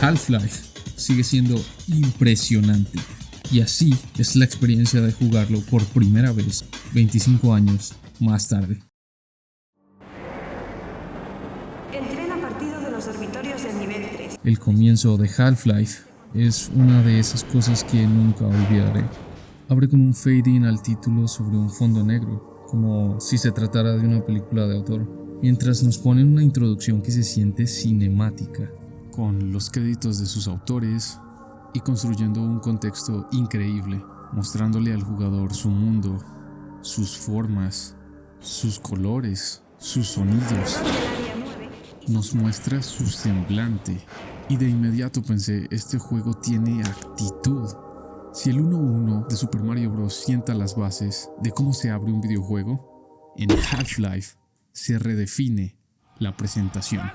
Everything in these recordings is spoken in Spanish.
Half-Life sigue siendo impresionante. Y así es la experiencia de jugarlo por primera vez 25 años más tarde. Entren a partido de los dormitorios del nivel 3. El comienzo de Half-Life es una de esas cosas que nunca olvidaré. Abre con un fade-in al título sobre un fondo negro, como si se tratara de una película de autor, mientras nos ponen una introducción que se siente cinemática, con los créditos de sus autores y construyendo un contexto increíble, mostrándole al jugador su mundo, sus formas, sus colores, sus sonidos. Nos muestra su semblante y de inmediato pensé, este juego tiene actitud. Si el 1-1 de Super Mario Bros. Sienta las bases de cómo se abre un videojuego, en Half-Life se redefine la presentación.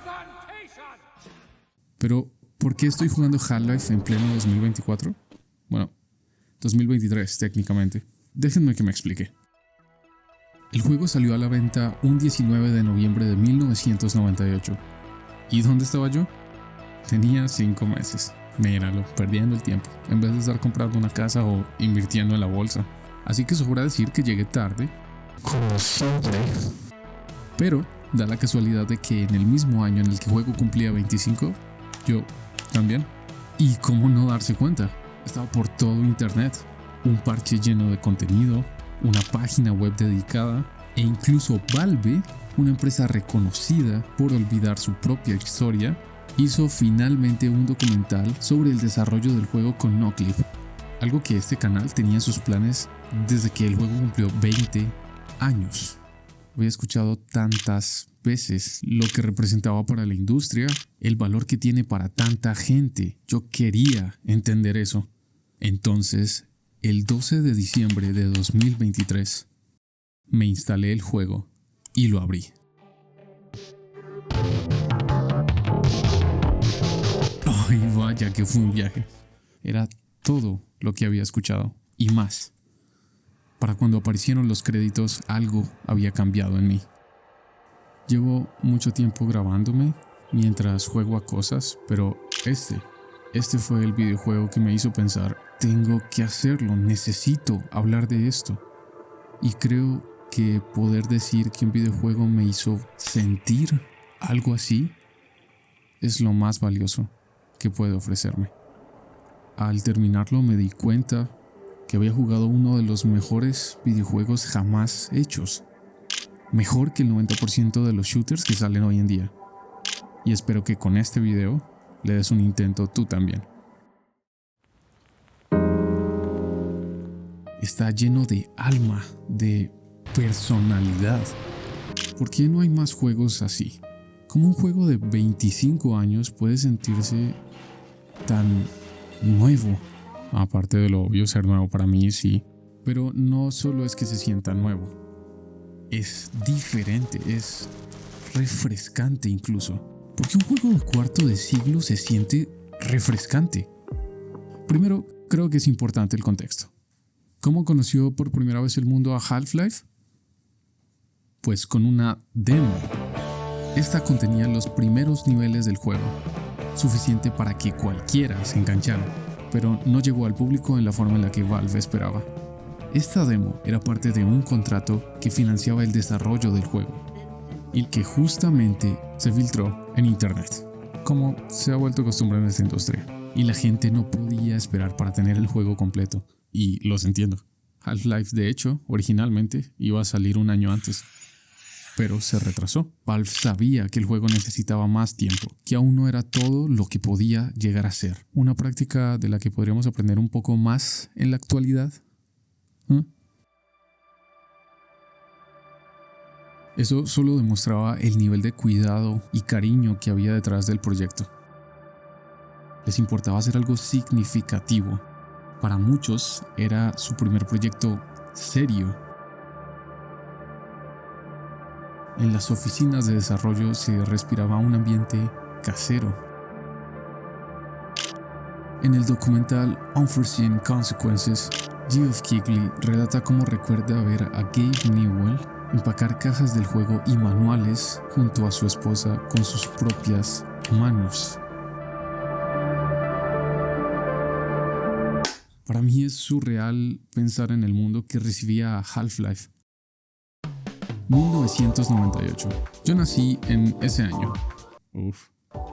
Pero, ¿por qué estoy jugando Half-Life en pleno 2024? Bueno, 2023 técnicamente. Déjenme que me explique. El juego salió a la venta un 19 de noviembre de 1998. ¿Y dónde estaba yo? Tenía 5 meses. Míralo, perdiendo el tiempo, en vez de estar comprando una casa o invirtiendo en la bolsa. Así que sobra decir que llegué tarde, como siempre. Pero da la casualidad de que en el mismo año en el que el juego cumplía 25, yo también. ¿Y cómo no darse cuenta? Estaba por todo internet. Un parche lleno de contenido, una página web dedicada e incluso Valve, una empresa reconocida por olvidar su propia historia, hizo finalmente un documental sobre el desarrollo del juego con Noclip, algo que este canal tenía en sus planes desde que el juego cumplió 20 años. Había escuchado tantas veces lo que representaba para la industria, el valor que tiene para tanta gente. Yo quería entender eso. Entonces, el 12 de diciembre de 2023, me instalé el juego y lo abrí. Ay, vaya que fue un viaje. Era todo lo que había escuchado y más. Para cuando aparecieron los créditos, algo había cambiado en mí. Llevo mucho tiempo grabándome mientras juego a cosas, pero este fue el videojuego que me hizo pensar, tengo que hacerlo, necesito hablar de esto. Y creo que poder decir que un videojuego me hizo sentir algo así es lo más valioso que puede ofrecerme. Al terminarlo me di cuenta que había jugado uno de los mejores videojuegos jamás hechos. Mejor que el 90% de los shooters que salen hoy en día. Y espero que con este video le des un intento tú también. Está lleno de alma, de personalidad. ¿Por qué no hay más juegos así? ¿Cómo un juego de 25 años puede sentirse tan nuevo? Aparte de lo obvio, ser nuevo para mí sí, pero no solo es que se sienta nuevo, es diferente, es refrescante incluso. ¿Por qué un juego de cuarto de siglo se siente refrescante? Primero, creo que es importante el contexto. ¿Cómo conoció por primera vez el mundo a Half-Life? Pues con una demo. Esta contenía los primeros niveles del juego, suficiente para que cualquiera se enganchara, pero no llegó al público en la forma en la que Valve esperaba. Esta demo era parte de un contrato que financiaba el desarrollo del juego y que justamente se filtró en internet, como se ha vuelto costumbre en esta industria, y la gente no podía esperar para tener el juego completo, y los entiendo. Half-Life, de hecho, originalmente iba a salir un año antes, pero se retrasó. Valve sabía que el juego necesitaba más tiempo, que aún no era todo lo que podía llegar a ser. Una práctica de la que podríamos aprender un poco más en la actualidad. Eso solo demostraba el nivel de cuidado y cariño que había detrás del proyecto. Les importaba hacer algo significativo. Para muchos era su primer proyecto serio. En las oficinas de desarrollo se respiraba un ambiente casero. En el documental Unforeseen Consequences, Geoff Keighley relata cómo recuerda ver a Gabe Newell empacar cajas del juego y manuales junto a su esposa con sus propias manos. Para mí es surreal pensar en el mundo que recibía Half-Life. 1998. Yo nací en ese año.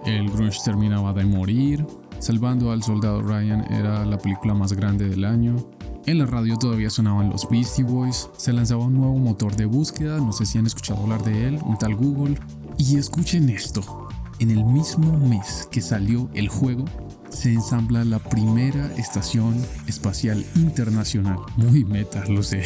El grunge terminaba de morir. Salvando al soldado Ryan era la película más grande del año. En la radio todavía sonaban los Beastie Boys. Se lanzaba un nuevo motor de búsqueda, no sé si han escuchado hablar de él, un tal Google. Y escuchen esto, en el mismo mes que salió el juego, se ensambla la primera estación espacial internacional. Muy meta, lo sé.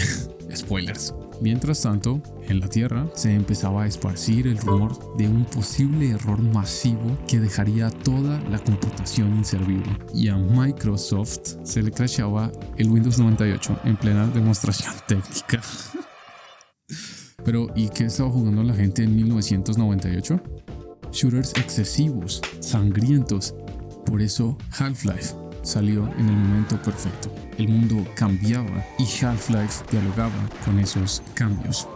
Spoilers. Mientras tanto, en la Tierra se empezaba a esparcir el rumor de un posible error masivo que dejaría toda la computación inservible. Y a Microsoft se le crashaba el Windows 98 en plena demostración técnica. Pero, ¿y qué estaba jugando la gente en 1998? Shooters excesivos, sangrientos. Por eso Half-Life salió en el momento perfecto. El mundo cambiaba y Half-Life dialogaba con esos cambios.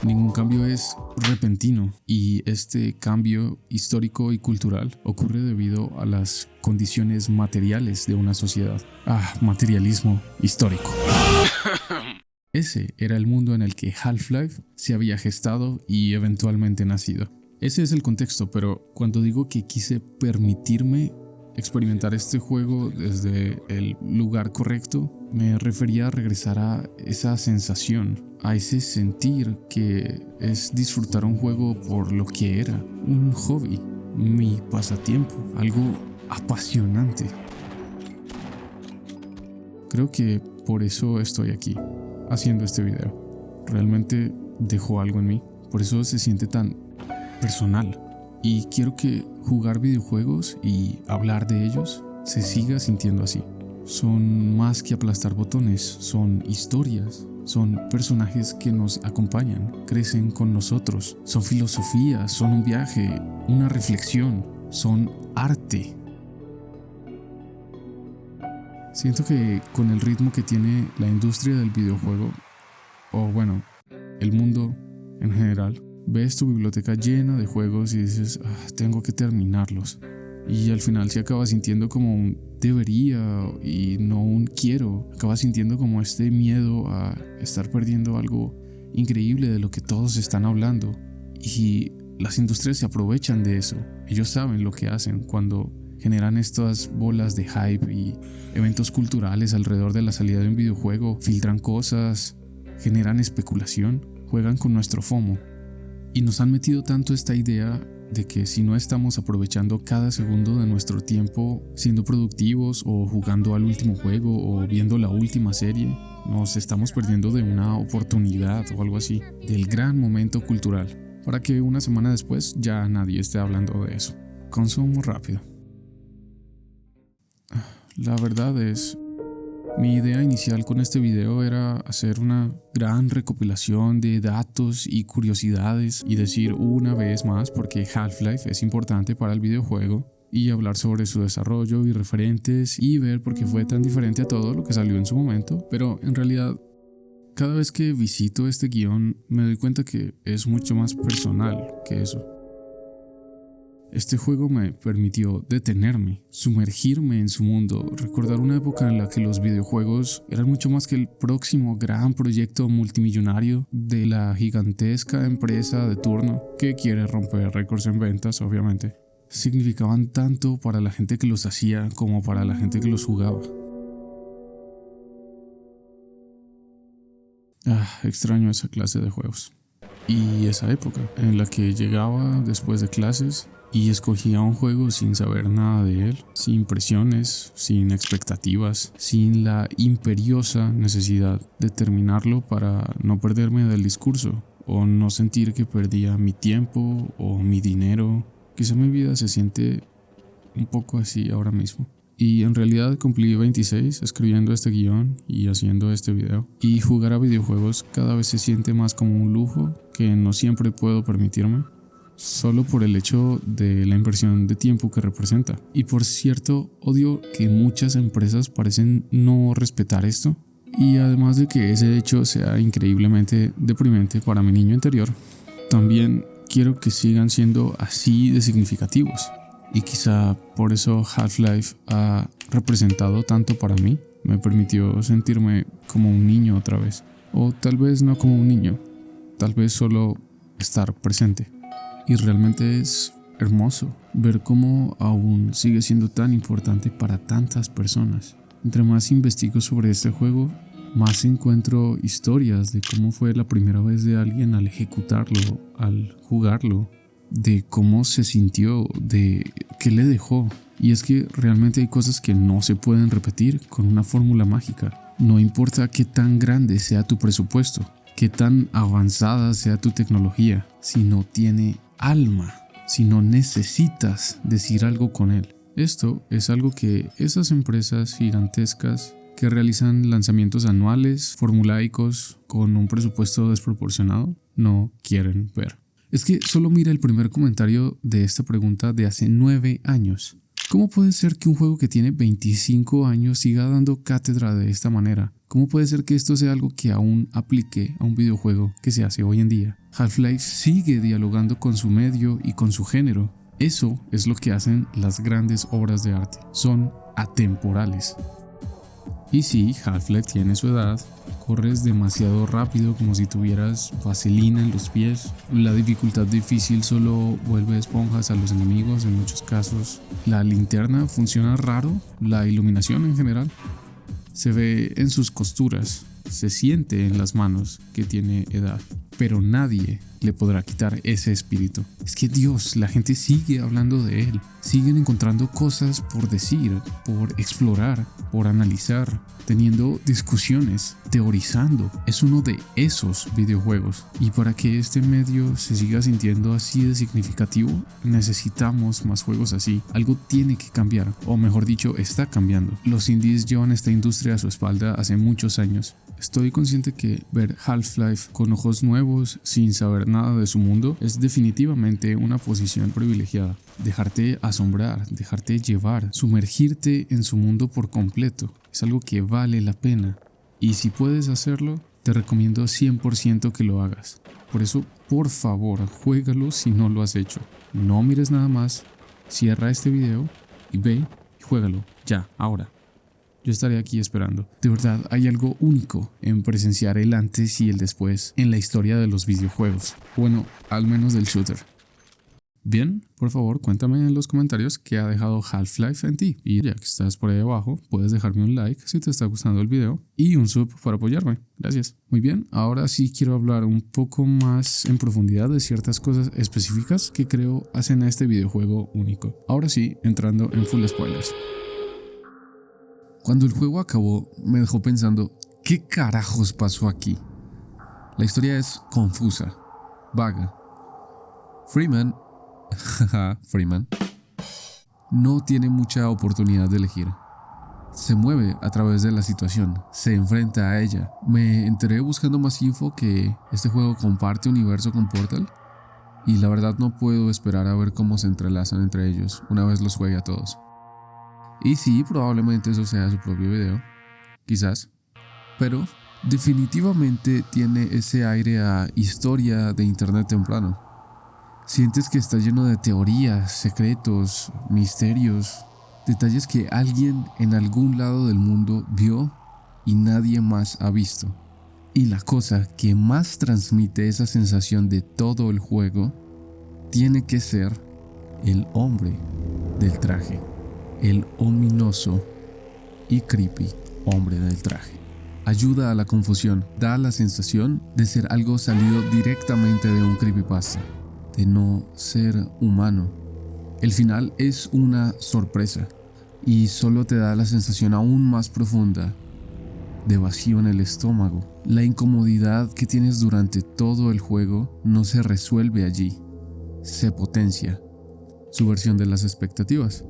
Ningún cambio es repentino y este cambio histórico y cultural ocurre debido a las condiciones materiales de una sociedad. Materialismo histórico. Ese era el mundo en el que Half-Life se había gestado y eventualmente nacido. Ese es el contexto, pero cuando digo que quise permitirme experimentar este juego desde el lugar correcto, me refería a regresar a esa sensación, a ese sentir que es disfrutar un juego por lo que era, un hobby, mi pasatiempo, algo apasionante. Creo que por eso estoy aquí, haciendo este video. Realmente dejó algo en mí, por eso se siente tan personal. Y quiero que jugar videojuegos y hablar de ellos se siga sintiendo así. Son más que aplastar botones, son historias, son personajes que nos acompañan, crecen con nosotros, son filosofías, son un viaje, una reflexión, son arte. Siento que con el ritmo que tiene la industria del videojuego, o bueno, el mundo en general, ves tu biblioteca llena de juegos y dices, tengo que terminarlos. Y al final se acaba sintiendo como un debería y no un quiero. Acaba sintiendo como este miedo a estar perdiendo algo increíble de lo que todos están hablando. Y las industrias se aprovechan de eso. Ellos saben lo que hacen cuando generan estas bolas de hype y eventos culturales alrededor de la salida de un videojuego. Filtran cosas, generan especulación, juegan con nuestro FOMO. Y nos han metido tanto esta idea de que si no estamos aprovechando cada segundo de nuestro tiempo siendo productivos o jugando al último juego o viendo la última serie, nos estamos perdiendo de una oportunidad o algo así, del gran momento cultural, para que una semana después ya nadie esté hablando de eso. Consumo rápido. La verdad es, mi idea inicial con este video era hacer una gran recopilación de datos y curiosidades y decir una vez más por qué Half-Life es importante para el videojuego y hablar sobre su desarrollo y referentes y ver por qué fue tan diferente a todo lo que salió en su momento. Pero en realidad, cada vez que visito este guión me doy cuenta que es mucho más personal que eso. Este juego me permitió detenerme, sumergirme en su mundo, recordar una época en la que los videojuegos eran mucho más que el próximo gran proyecto multimillonario de la gigantesca empresa de turno que quiere romper récords en ventas, obviamente. Significaban tanto para la gente que los hacía como para la gente que los jugaba. Extraño esa clase de juegos. Y esa época en la que llegaba después de clases y escogía un juego sin saber nada de él, sin presiones, sin expectativas, sin la imperiosa necesidad de terminarlo para no perderme del discurso o no sentir que perdía mi tiempo o mi dinero. Quizá mi vida se siente un poco así ahora mismo. Y en realidad cumplí 26 escribiendo este guión y haciendo este video. Y jugar a videojuegos cada vez se siente más como un lujo que no siempre puedo permitirme, solo por el hecho de la inversión de tiempo que representa. Y por cierto, odio que muchas empresas parecen no respetar esto. Y además de que ese hecho sea increíblemente deprimente para mi niño interior, también quiero que sigan siendo así de significativos. Y quizá por eso Half-Life ha representado tanto para mí, Me permitió sentirme como un niño otra vez. O tal vez no como un niño, tal vez solo estar presente. Y realmente es hermoso ver cómo aún sigue siendo tan importante para tantas personas. Entre más investigo sobre este juego, más encuentro historias de cómo fue la primera vez de alguien al ejecutarlo, al jugarlo, de cómo se sintió, de qué le dejó. Y es que realmente hay cosas que no se pueden repetir con una fórmula mágica. No importa qué tan grande sea tu presupuesto, qué tan avanzada sea tu tecnología, si no tiene alma, si no necesitas decir algo con él. Esto es algo que esas empresas gigantescas que realizan lanzamientos anuales, formulaicos, con un presupuesto desproporcionado, no quieren ver. Es que solo mira el primer comentario de esta pregunta de hace 9 años. ¿Cómo puede ser que un juego que tiene 25 años siga dando cátedra de esta manera? ¿Cómo puede ser que esto sea algo que aún aplique a un videojuego que se hace hoy en día? Half-Life sigue dialogando con su medio y con su género. Eso es lo que hacen las grandes obras de arte. Son atemporales. Y sí, Half-Life tiene su edad, corres demasiado rápido como si tuvieras vaselina en los pies, la dificultad difícil solo vuelve esponjas a los enemigos en muchos casos, la linterna funciona raro, la iluminación en general se ve en sus costuras, se siente en las manos que tiene edad, pero nadie le podrá quitar ese espíritu. Es que Dios, la gente sigue hablando de él, siguen encontrando cosas por decir, por explorar, por analizar, teniendo discusiones, teorizando. Es uno de esos videojuegos. Y para que este medio se siga sintiendo así de significativo, necesitamos más juegos así. Algo tiene que cambiar, o mejor dicho, está cambiando. Los indies llevan esta industria a su espalda hace muchos años. Estoy consciente que ver Half-Life con ojos nuevos, sin saber nada de su mundo, es definitivamente una posición privilegiada. Dejarte asombrar, dejarte llevar, sumergirte en su mundo por completo, es algo que vale la pena. Y si puedes hacerlo, te recomiendo 100% que lo hagas. Por eso, por favor, juégalo si no lo has hecho. No mires nada más, cierra este video y ve y juégalo, ya, ahora. Yo estaré aquí esperando. De verdad, hay algo único en presenciar el antes y el después en la historia de los videojuegos. Bueno, al menos del shooter. Bien, por favor, cuéntame en los comentarios qué ha dejado Half-Life en ti. Y ya que estás por ahí abajo, puedes dejarme un like si te está gustando el video y un sub para apoyarme. Gracias. Muy bien, ahora sí quiero hablar un poco más en profundidad de ciertas cosas específicas que creo hacen a este videojuego único. Ahora sí, entrando en full spoilers. Cuando el juego acabó, me dejó pensando, ¿qué carajos pasó aquí? La historia es confusa, vaga. Freeman no tiene mucha oportunidad de elegir. Se mueve a través de la situación, se enfrenta a ella. Me enteré buscando más info que este juego comparte universo con Portal, y la verdad no puedo esperar a ver cómo se entrelazan entre ellos una vez los juegue a todos. Y sí, probablemente eso sea su propio video, quizás, pero definitivamente tiene ese aire a historia de internet temprano. Sientes que está lleno de teorías, secretos, misterios, detalles que alguien en algún lado del mundo vio y nadie más ha visto. Y la cosa que más transmite esa sensación de todo el juego tiene que ser el hombre del traje. El ominoso y creepy hombre del traje. Ayuda a la confusión, da la sensación de ser algo salido directamente de un creepypasta, de no ser humano. El final es una sorpresa y solo te da la sensación aún más profunda de vacío en el estómago. La incomodidad que tienes durante todo el juego no se resuelve allí, se potencia. Subversión de las expectativas.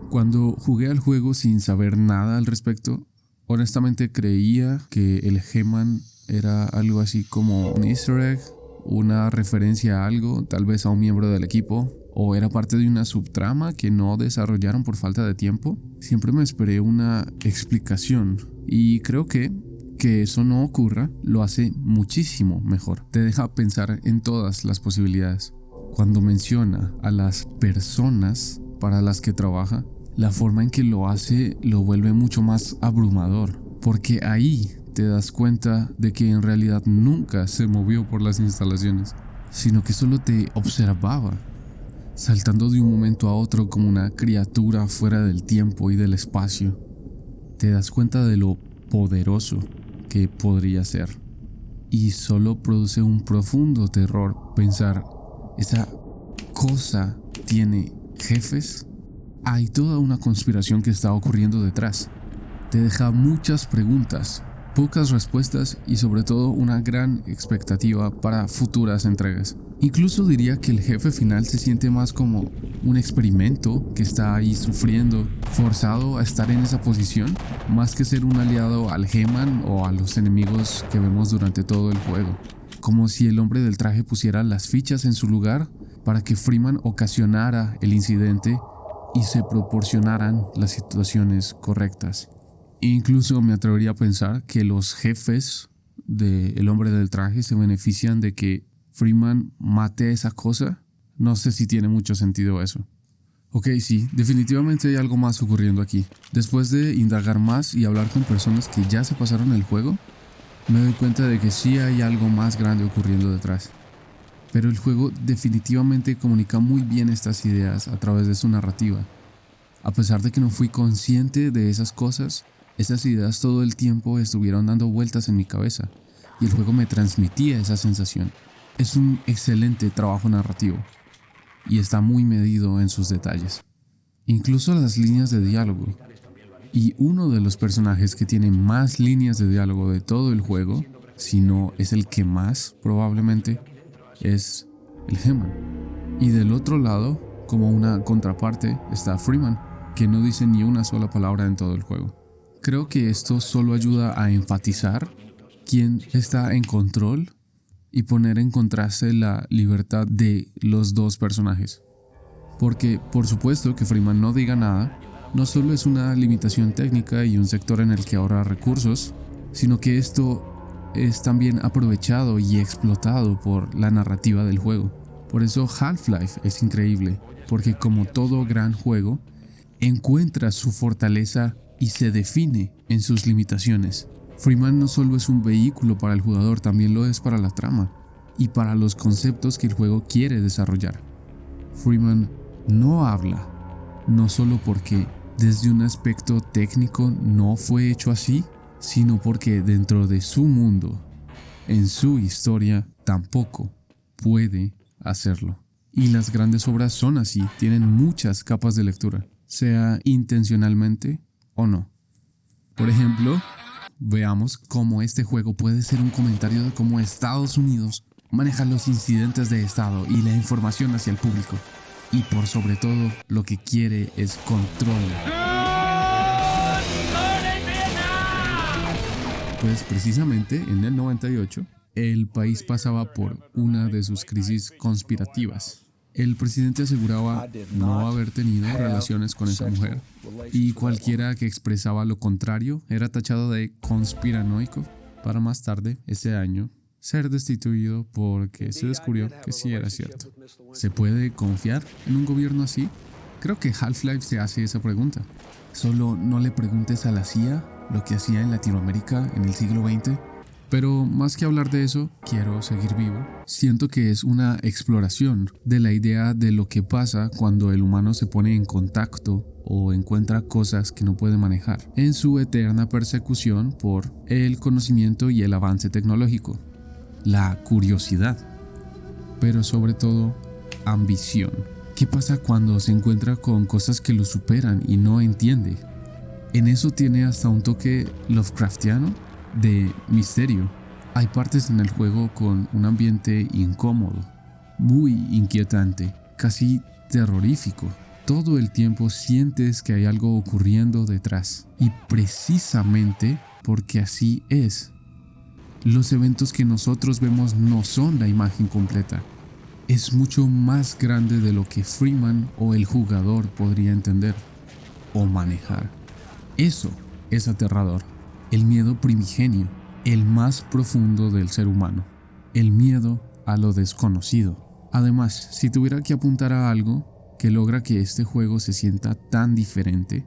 Cuando jugué al juego sin saber nada al respecto, honestamente creía que el G-Man era algo así como un easter egg, una referencia a algo, tal vez a un miembro del equipo, o era parte de una subtrama que no desarrollaron por falta de tiempo. Siempre me esperé una explicación y creo que eso no ocurra lo hace muchísimo mejor. Te deja pensar en todas las posibilidades. Cuando menciona a las personas para las que trabaja, la forma en que lo hace lo vuelve mucho más abrumador, porque ahí te das cuenta de que en realidad nunca se movió por las instalaciones, sino que solo te observaba, saltando de un momento a otro como una criatura fuera del tiempo y del espacio. Te das cuenta de lo poderoso que podría ser. Y solo produce un profundo terror pensar, ¿esa cosa tiene jefes? Hay toda una conspiración que está ocurriendo detrás. Te deja muchas preguntas, pocas respuestas y sobre todo una gran expectativa para futuras entregas. Incluso diría que el jefe final se siente más como un experimento que está ahí sufriendo, forzado a estar en esa posición, más que ser un aliado al He-Man o a los enemigos que vemos durante todo el juego. Como si el hombre del traje pusiera las fichas en su lugar para que Freeman ocasionara el incidente y se proporcionaran las situaciones correctas. Incluso me atrevería a pensar que los jefes del hombre del traje se benefician de que Freeman mate a esa cosa. No sé si tiene mucho sentido eso. Ok, sí, definitivamente hay algo más ocurriendo aquí. Después de indagar más y hablar con personas que ya se pasaron el juego, me doy cuenta de que sí hay algo más grande ocurriendo detrás. Pero el juego definitivamente comunica muy bien estas ideas a través de su narrativa. A pesar de que no fui consciente de esas cosas, esas ideas todo el tiempo estuvieron dando vueltas en mi cabeza y el juego me transmitía esa sensación. Es un excelente trabajo narrativo y está muy medido en sus detalles. Incluso las líneas de diálogo. Y uno de los personajes que tiene más líneas de diálogo de todo el juego, si no es el que más probablemente, es el He-Man. Y del otro lado, como una contraparte, está Freeman, que no dice ni una sola palabra en todo el juego. Creo que esto solo ayuda a enfatizar quién está en control y poner en contraste la libertad de los dos personajes. Porque, por supuesto, que Freeman no diga nada no solo es una limitación técnica y un sector en el que ahorra recursos, sino que esto es también aprovechado y explotado por la narrativa del juego. Por eso Half-Life es increíble, porque como todo gran juego, encuentra su fortaleza y se define en sus limitaciones. Freeman no solo es un vehículo para el jugador, también lo es para la trama y para los conceptos que el juego quiere desarrollar. Freeman no habla, no solo porque desde un aspecto técnico no fue hecho así, sino porque dentro de su mundo, en su historia, tampoco puede hacerlo. Y las grandes obras son así, tienen muchas capas de lectura, sea intencionalmente o no. Por ejemplo, veamos cómo este juego puede ser un comentario de cómo Estados Unidos maneja los incidentes de Estado y la información hacia el público. Y por sobre todo, lo que quiere es control. Pues precisamente en el 98, el país pasaba por una de sus crisis conspirativas. El presidente aseguraba no haber tenido relaciones con esa mujer y cualquiera que expresaba lo contrario era tachado de conspiranoico para más tarde, ese año, ser destituido porque se descubrió que sí era cierto. ¿Se puede confiar en un gobierno así? Creo que Half-Life se hace esa pregunta. Solo no le preguntes a la CIA lo que hacía en Latinoamérica en el siglo XX. Pero más que hablar de eso, quiero seguir vivo. Siento que es una exploración de la idea de lo que pasa cuando el humano se pone en contacto o encuentra cosas que no puede manejar, en su eterna persecución por el conocimiento y el avance tecnológico. La curiosidad, pero sobre todo ambición. ¿Qué pasa cuando se encuentra con cosas que lo superan y no entiende? En eso tiene hasta un toque Lovecraftiano de misterio. Hay partes en el juego con un ambiente incómodo, muy inquietante, casi terrorífico. Todo el tiempo sientes que hay algo ocurriendo detrás. Y precisamente porque así es. Los eventos que nosotros vemos no son la imagen completa. Es mucho más grande de lo que Freeman o el jugador podría entender o manejar. Eso es aterrador. El miedo primigenio, el más profundo del ser humano. El miedo a lo desconocido. Además, si tuviera que apuntar a algo, que logra que este juego se sienta tan diferente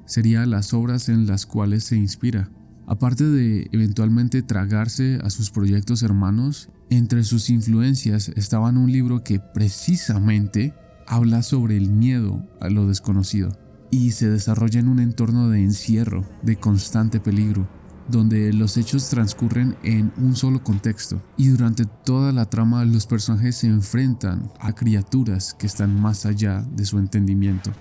sería las obras en las cuales se inspira. Aparte de eventualmente tragarse a sus proyectos hermanos, entre sus influencias estaba un libro que precisamente habla sobre el miedo a lo desconocido y se desarrolla en un entorno de encierro, de constante peligro, donde los hechos transcurren en un solo contexto y durante toda la trama los personajes se enfrentan a criaturas que están más allá de su entendimiento.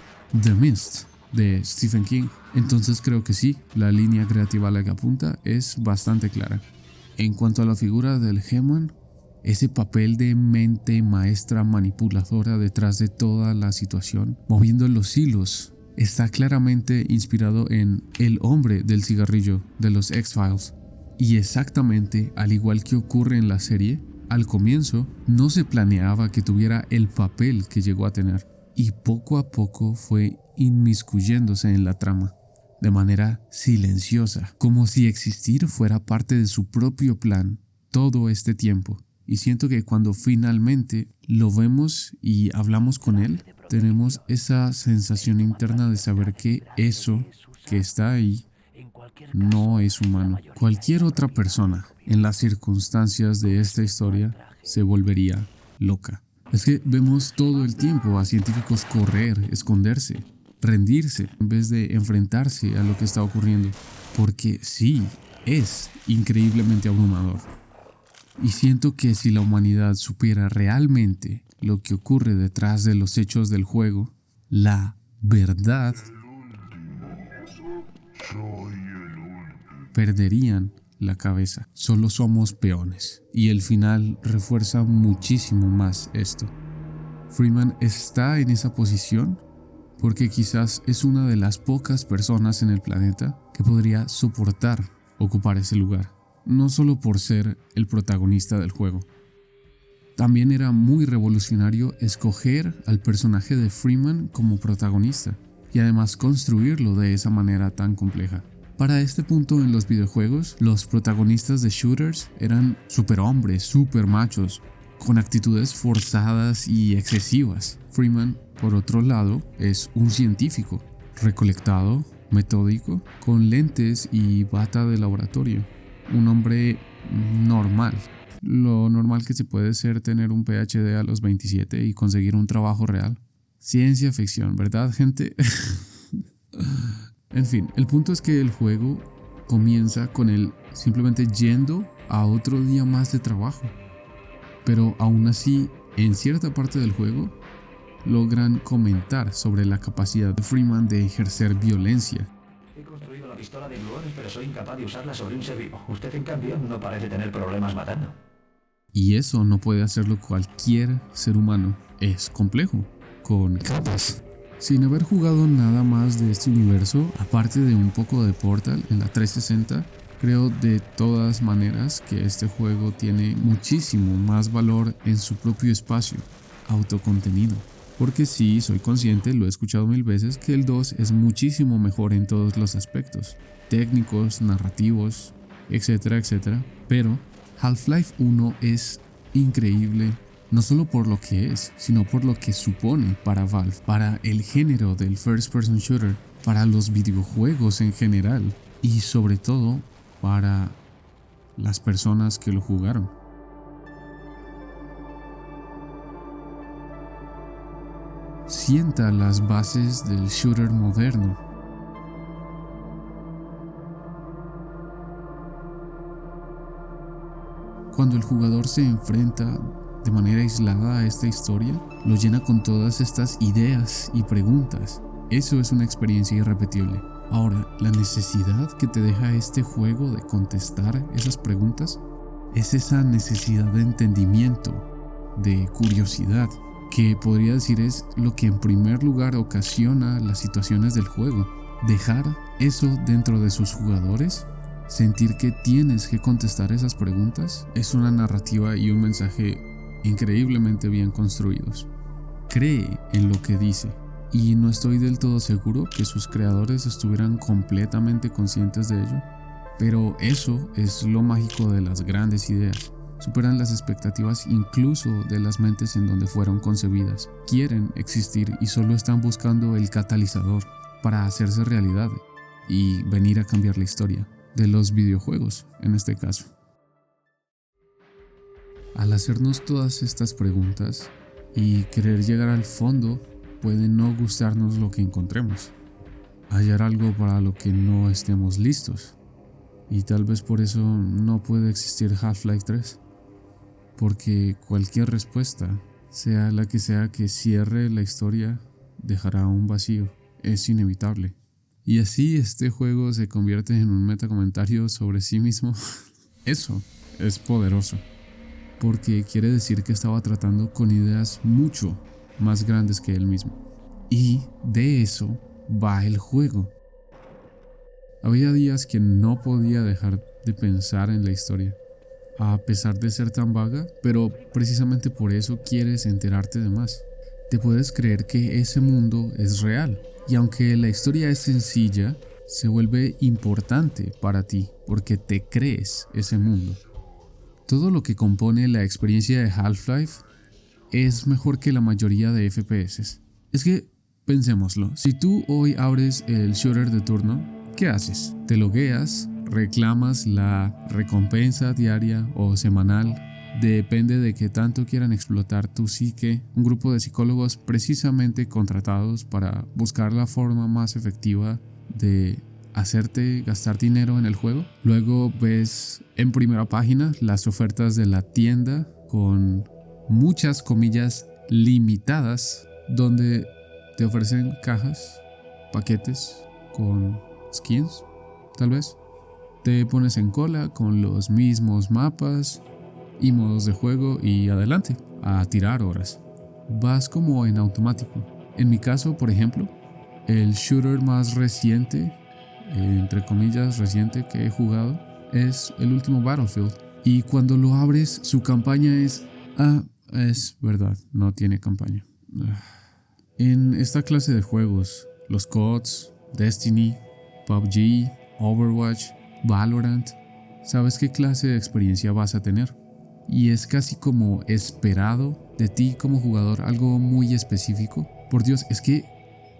The Mist, de Stephen King. Entonces creo que sí, la línea creativa a la que apunta es bastante clara. En cuanto a la figura del Hammond, ese papel de mente maestra manipuladora detrás de toda la situación, moviendo los hilos, está claramente inspirado en El hombre del cigarrillo de los X-Files. Y exactamente al igual que ocurre en la serie, al comienzo no se planeaba que tuviera el papel que llegó a tener, y poco a poco fue inmiscuyéndose en la trama, de manera silenciosa, como si existir fuera parte de su propio plan todo este tiempo. Y siento que cuando finalmente lo vemos y hablamos con él, tenemos esa sensación interna de saber que eso que está ahí no es humano. Cualquier otra persona en las circunstancias de esta historia se volvería loca. Es que vemos todo el tiempo a científicos correr, esconderse, rendirse en vez de enfrentarse a lo que está ocurriendo, porque sí, es increíblemente abrumador. Y siento que si la humanidad supiera realmente lo que ocurre detrás de los hechos del juego, la verdad, perderían la cabeza. Solo somos peones. Y el final refuerza muchísimo más esto. Freeman está en esa posición porque quizás es una de las pocas personas en el planeta que podría soportar ocupar ese lugar. No solo por ser el protagonista del juego. También era muy revolucionario escoger al personaje de Freeman como protagonista y además construirlo de esa manera tan compleja. Para este punto en los videojuegos, los protagonistas de shooters eran superhombres, supermachos, con actitudes forzadas y excesivas. Freeman, por otro lado, es un científico, recolectado, metódico, con lentes y bata de laboratorio. Un hombre normal. Lo normal que se puede ser tener un PhD a los 27 y conseguir un trabajo real. Ciencia ficción, ¿verdad, gente? En fin, el punto es que el juego comienza con él simplemente yendo a otro día más de trabajo. Pero aún así, en cierta parte del juego, logran comentar sobre la capacidad de Freeman de ejercer violencia. He construido la pistola de gluones, pero soy incapaz de usarla sobre un ser vivo. Usted, en cambio, no parece tener problemas matando. Y eso no puede hacerlo cualquier ser humano. Es complejo, con capas. Sin haber jugado nada más de este universo, aparte de un poco de Portal en la 360, creo de todas maneras que este juego tiene muchísimo más valor en su propio espacio, autocontenido. Porque sí, soy consciente, lo he escuchado 1000 veces, que el 2 es muchísimo mejor en todos los aspectos, técnicos, narrativos, etcétera, etcétera. Pero Half-Life 1 es increíble, no solo por lo que es, sino por lo que supone para Valve, para el género del First Person Shooter, para los videojuegos en general y sobre todo para las personas que lo jugaron. Sienta las bases del shooter moderno. Cuando el jugador se enfrenta de manera aislada a esta historia, lo llena con todas estas ideas y preguntas. Eso es una experiencia irrepetible. Ahora, la necesidad que te deja este juego de contestar esas preguntas es esa necesidad de entendimiento, de curiosidad, que podría decir es lo que en primer lugar ocasiona las situaciones del juego. Dejar eso dentro de sus jugadores, sentir que tienes que contestar esas preguntas, es una narrativa y un mensaje increíblemente bien construidos. Cree en lo que dice, y no estoy del todo seguro que sus creadores estuvieran completamente conscientes de ello, pero eso es lo mágico de las grandes ideas. superan las expectativas incluso de las mentes en donde fueron concebidas. Quieren existir y solo están buscando el catalizador para hacerse realidad y venir a cambiar la historia de los videojuegos en este caso. Al hacernos todas estas preguntas y querer llegar al fondo, puede no gustarnos lo que encontremos, hallar algo para lo que no estemos listos, y tal vez por eso no puede existir Half-Life 3, porque cualquier respuesta, sea la que sea que cierre la historia, dejará un vacío, es inevitable. Y así este juego se convierte en un metacomentario sobre sí mismo. Eso es poderoso, porque quiere decir que estaba tratando con ideas mucho más grandes que él mismo. Y de eso va el juego. Había días que no podía dejar de pensar en la historia, a pesar de ser tan vaga, pero precisamente por eso quieres enterarte de más. Te puedes creer que ese mundo es real, y aunque la historia es sencilla, se vuelve importante para ti porque te crees ese mundo. Todo lo que compone la experiencia de Half-Life es mejor que la mayoría de FPS. Es que, pensémoslo, si tú hoy abres el shooter de turno, ¿qué haces? Te logueas, reclamas la recompensa diaria o semanal, depende de qué tanto quieran explotar tu psique, un grupo de psicólogos precisamente contratados para buscar la forma más efectiva de hacerte gastar dinero en el juego. Luego ves en primera página las ofertas de la tienda con muchas comillas limitadas, donde te ofrecen cajas, paquetes con skins, tal vez. Te pones en cola con los mismos mapas y modos de juego y adelante, a tirar horas. Vas como en automático. En mi caso, por ejemplo, el shooter más reciente, entre comillas reciente, que he jugado es el último Battlefield. Y cuando lo abres, su campaña es verdad, no tiene campaña. En esta clase de juegos, los CODs, Destiny, PUBG, Overwatch, Valorant, sabes qué clase de experiencia vas a tener. Y es casi como esperado de ti como jugador, algo muy específico. Por Dios, es que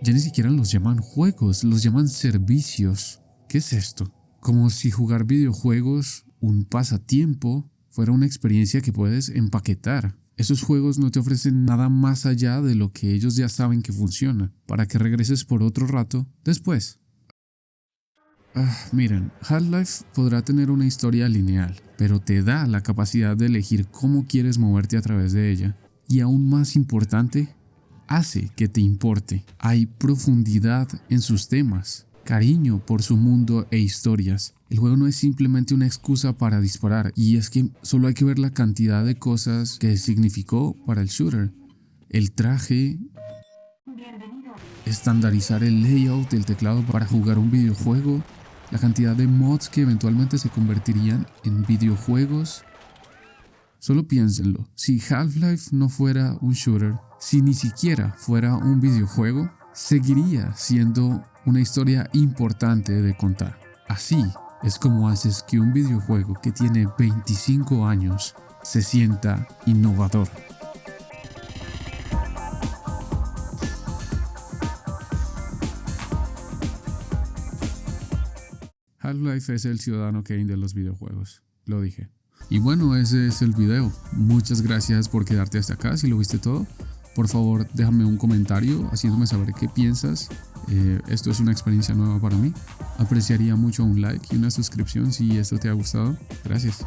ya ni siquiera los llaman juegos, los llaman servicios. ¿Qué es esto? Como si jugar videojuegos, un pasatiempo, fuera una experiencia que puedes empaquetar. Esos juegos no te ofrecen nada más allá de lo que ellos ya saben que funciona, para que regreses por otro rato después. Miren, Half-Life podrá tener una historia lineal, pero te da la capacidad de elegir cómo quieres moverte a través de ella. Y aún más importante, hace que te importe. Hay profundidad en sus temas, cariño por su mundo e historias. El juego no es simplemente una excusa para disparar, y es que solo hay que ver la cantidad de cosas que significó para el shooter. El traje, estandarizar el layout del teclado para jugar un videojuego, la cantidad de mods que eventualmente se convertirían en videojuegos. Solo piénsenlo, si Half-Life no fuera un shooter, si ni siquiera fuera un videojuego, seguiría siendo una historia importante de contar. Así es como haces que un videojuego que tiene 25 años se sienta innovador. Half-Life es el Ciudadano Kane de los videojuegos, lo dije. Y bueno, ese es el video. Muchas gracias por quedarte hasta acá. Si lo viste todo, por favor déjame un comentario haciéndome saber qué piensas. Esto es una experiencia nueva para mí. Apreciaría mucho un like y una suscripción si esto te ha gustado. Gracias.